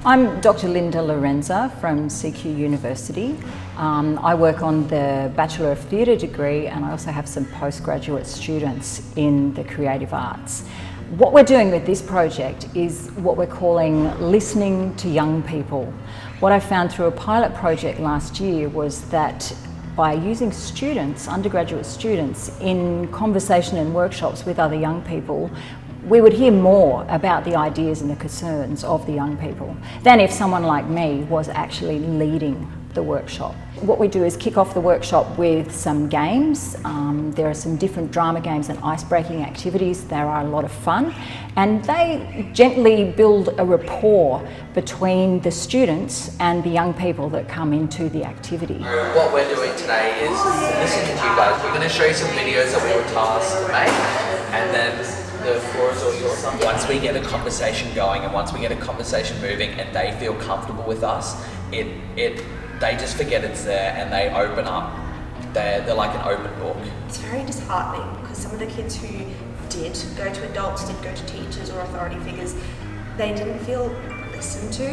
I'm Dr. Linda Lorenza from CQUniversity. I work on the Bachelor of Theatre degree, and I also have some postgraduate students in the creative arts. What we're doing with this project is what we're calling listening to young people. What I found through a pilot project last year was that by using students, undergraduate students, in conversation and workshops with other young people, we would hear more about the ideas and the concerns of the young people than if someone like me was actually leading the workshop. What we do is kick off the workshop with some games. There are some different drama games and ice-breaking activities. They are a lot of fun, and they gently build a rapport between the students and the young people that come into the activity. What we're doing today is listening to you guys. We're going to show you some videos that we were tasked to make, and then the floor is all yours. Once we get a conversation going and once we get a conversation moving and they feel comfortable with us, they just forget it's there and they open up. They're like an open book. It's very disheartening because some of the kids who did go to adults, did go to teachers or authority figures, they didn't feel listened to,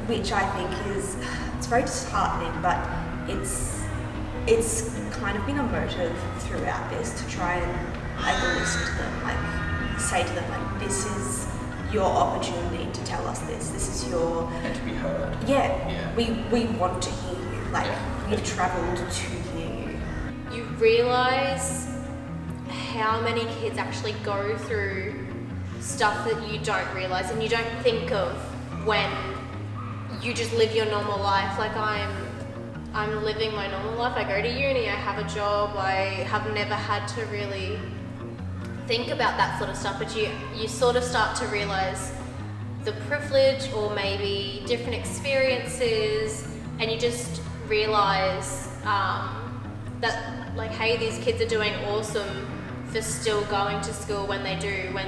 which I think it's very disheartening, but it's kind of been a motive throughout this to try and listen to them, say to them, this is your opportunity to tell us this. This is your... And to be heard. Yeah. We want to hear you. We've travelled to hear you. You realise how many kids actually go through stuff that you don't realise and you don't think of when you just live your normal life. Like I'm living my normal life. I go to uni, I have a job, I have never had to really think about that sort of stuff, but you sort of start to realise the privilege or maybe different experiences, and you just realise that hey, these kids are doing awesome for still going to school when they do, when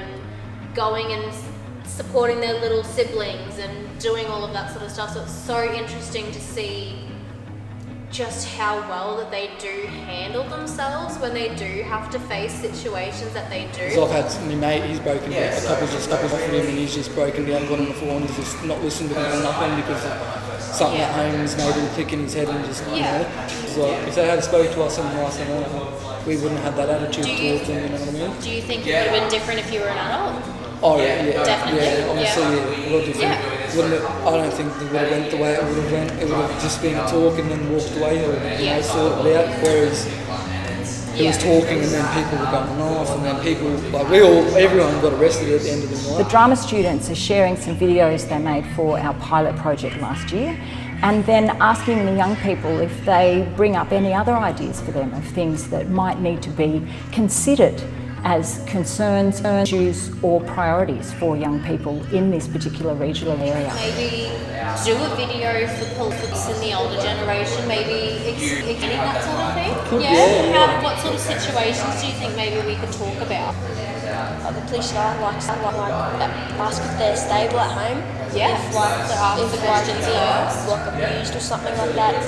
going and supporting their little siblings and doing all of that sort of stuff. So it's so interesting to see just how well that they do handle themselves when they do have to face situations that they do. So I've had my mate, he's broken down, a couple's offered him and he's just broken down, got on the floor and he's just not listened to them or nothing because something at home has made him click in his head and just, it's like, if they had spoke to us in the last hour, we wouldn't have had that attitude towards them, you know what I mean? Do you think it would have been different if you were an adult? Oh yeah, Definitely. Yeah, honestly, a lot different. I don't think it would have went the way it would have went. It would have just been a talk and then walked away or sorted it out. Whereas he was talking and then people were going off and then people, everyone got arrested at the end of the night. The drama students are sharing some videos they made for our pilot project last year, and then asking the young people if they bring up any other ideas for them of things that might need to be considered as concerns, issues or priorities for young people in this particular regional area. Maybe do a video for police in the older generation, maybe explaining that sort of thing. What sort of situations do you think maybe we could talk about? The police staff ask if they're stable at home. Yeah. If abused or something like that and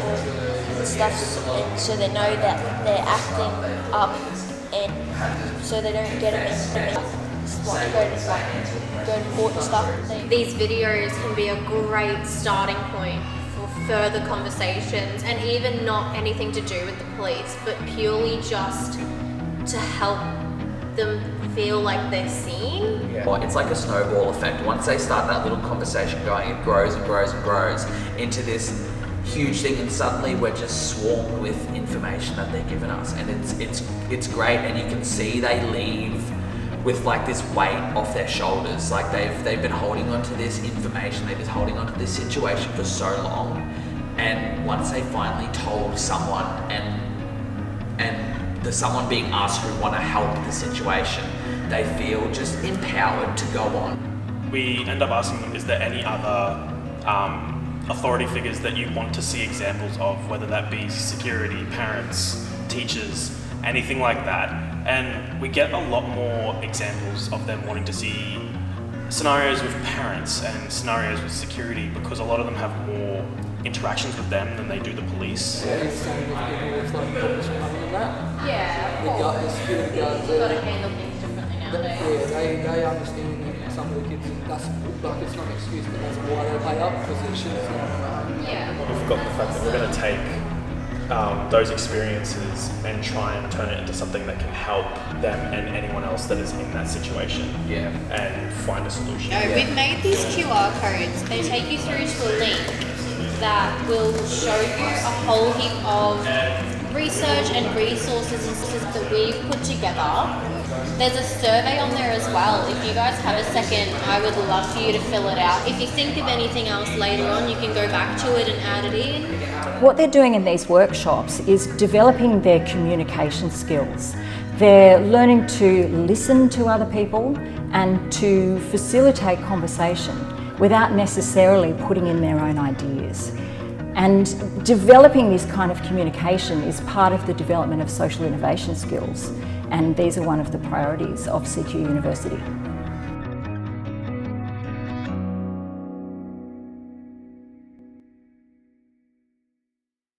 stuff, and so they know that they're acting up and so they don't get them in go to court and stuff. These videos can be a great starting point for further conversations, and even not anything to do with the police, but purely just to help them feel like they're seen. Well, it's like a snowball effect. Once they start that little conversation going, it grows and grows and grows into this huge thing, and suddenly we're just swarmed with information that they're giving us, and it's great. And you can see they leave with this weight off their shoulders. Like they've been holding on to this information, they've been holding on to this situation for so long, and once they finally told someone, and the someone being asked who want to help the situation, they feel just empowered to go on. We end up asking them, is there any other authority figures that you want to see examples of, whether that be security, parents, teachers, anything like that. And we get a lot more examples of them wanting to see scenarios with parents and scenarios with security, because a lot of them have more interactions with them than they do the police. Yeah, same with people with problems with money and that. Yeah, The security guards, you've got to handle things differently nowadays. Yeah, they understand that some of the kids, and that's like it's not an excuse, but that's why they pay up, because it should. We've forgotten the fact that we're going to take those experiences and try and turn it into something that can help them and anyone else that is in that situation. And find a solution. No, we've made these QR codes. They take you through to a link that will show you a whole heap of research and resources that we've put together. There's a survey on there as well. If you guys have a second, I would love for you to fill it out. If you think of anything else later on, you can go back to it and add it in. What they're doing in these workshops is developing their communication skills. They're learning to listen to other people and to facilitate conversation without necessarily putting in their own ideas. And developing this kind of communication is part of the development of social innovation skills, and these are one of the priorities of CQUniversity.